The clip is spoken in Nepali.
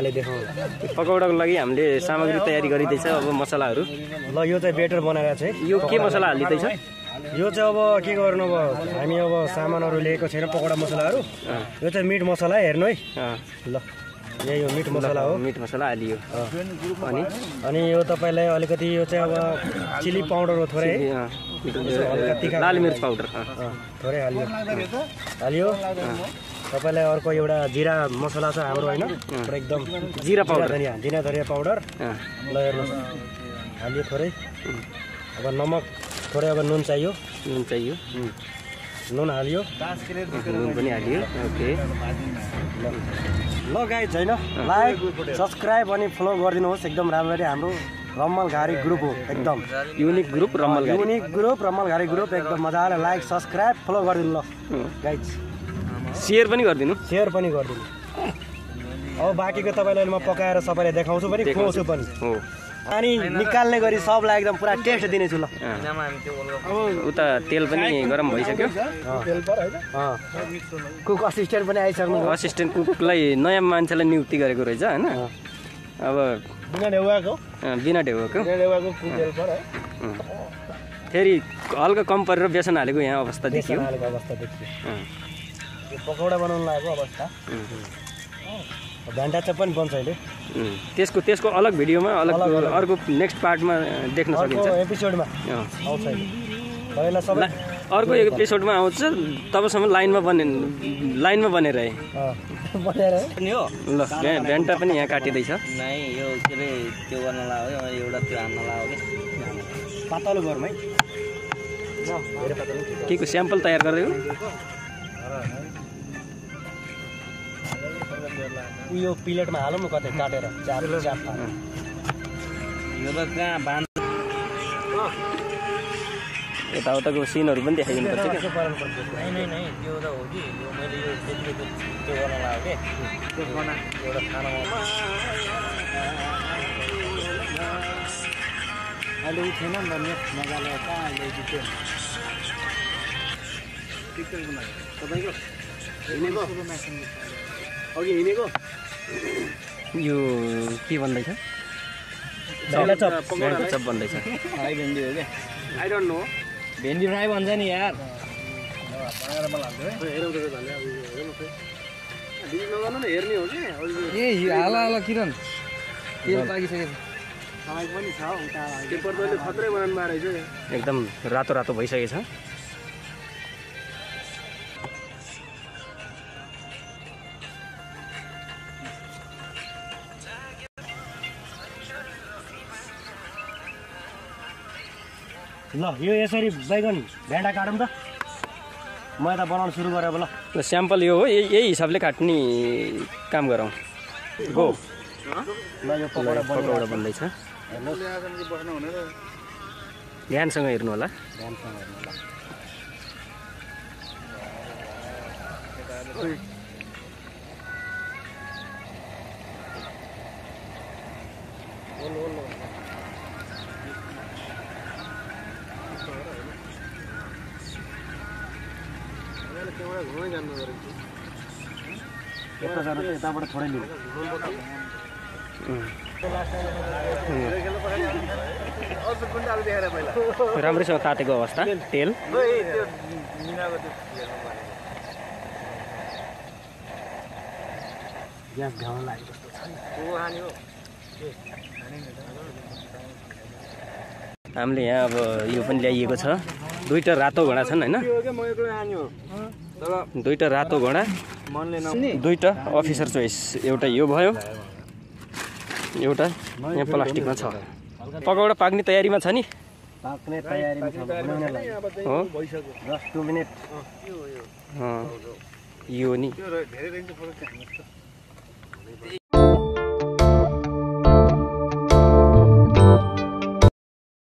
हाले देखाउँ पकौडाको लागि हामीले सामग्री तयारी गरिँदैछ अब मसलाहरू ल यो चाहिँ बेटर बनाएर चाहिँ यो के मसला हालिँदैछ यो चाहिँ अब के गर्नु अब हामी अब सामानहरू लिएको छैन पकौडा मसलाहरू यो चाहिँ मिट मसला हेर्नु है ल यही हो मिट मसला हो मिट मसला हालियो अनि यो तपाईँलाई अलिकति यो चाहिँ अब चिली पाउडर हो थोरै लाल मिर्च पाउडर थोरै हालियो तपाईँलाई अर्को एउटा जिरा मसला छ हाम्रो होइन एकदम जिरा पाउडर धनिया पाउडर ल हेर्नुहोस् हालियो थोरै अब नमक थोरै अब नुन चाहियो नुन हालियो नुन पनि हालियो ओके ल गाइज होइन लाइक सब्सक्राइब अनि फलो गरिदिनुहोस् एकदम राम्ररी हाम्रो रम्मलघारी ग्रुप हो एकदम युनिक ग्रुप रम्मलघारी ग्रुप एकदम मजाले लाइक सब्सक्राइब फलो गरिदिनु ल गाइज सेयर पनि गरिदिनु अब बाँकीको तपाईँलाई म पकाएर सबैलाई देखाउँछु पनि खुवाउँछु पनि अनि निकाल्ने गरी सबलाई एकदम पुरा टेस्ट दिनेछु ल उता तेल पनि गरम भइसक्यो कुक असिस्टेन्ट पनि आइसक्नु असिस्टेन्ट कुकलाई नयाँ मान्छेलाई नियुक्ति गरेको रहेछ होइन अब बिना ढेउको फेरि हल्का कम परेर बेसन हालेको यहाँ अवस्था देखियो पकौडा बनाउनु लागेको अवस्था भेन्डा चाहिँ पनि बन्छ अहिले त्यसको अलग भिडियोमा अर्को नेक्स्ट पार्टमा देख्न सकिन्छ एपिसोडमा आउँछ अहिले सबै अर्को एपिसोडमा आउँछ तबसम्म लाइनमा बनेर है ल भेन्टा पनि यहाँ काटिँदैछ यो के अरे त्यो गर्न लाग्यो एउटा त्यो हान्न लाग्यो कि पातलो गरौँ है के को स्याम्पल तयार गर्दै हो यो प्लेटमा हालौँ न कतै काटेर यो त कहाँ बाँध यताउताको सिनहरू पनि देखाइदिनु पर्छ त्यो त हो कि यो मैले यो त्यो गर्न लाग्यो कि एउटा खानामा अहिले उ छैन नि त मजाले कहाँ ल्याइदियो तपाईँको अघि हिँडेको यो के भन्दैछ भेन्डी चप भन्दैछ फ्राई भेन्डी हो क्या आई डोन्ट नो भेन्डी फ्राई भन्छ नि यार हेर्ने हो ए हाल किरण तेल पाकिसकेको पनि छ खत्रै बनाउनु रहेछ एकदम रातो रातो भइसकेछ ल यो यसरी बैगन भेन्डा काटौँ त म यता बनाउनु सुरु गरेँ अब ल स्याम्पल यो हो यही हिसाबले काट्ने काम गरौँ गो ल यो पकौडा बन्दैछ ध्यानसँग हेर्नु होला यताबाट थोरै लिनु राम्रैसँग तातेको अवस्था तेल ग्यास घाउँ लागेको जस्तो छ हामीले यहाँ अब यो पनि ल्याइएको छ दुईटा रातो घोडा छन् होइन दुईटा रातो घोडा दुईटा अफिसर चोइस एउटा यो भयो एउटा यहाँ प्लास्टिकमा छ पकौडा पाक्ने तयारीमा छ नि पाक्ने तयारीमा छ हो 2 मिनेट यो नि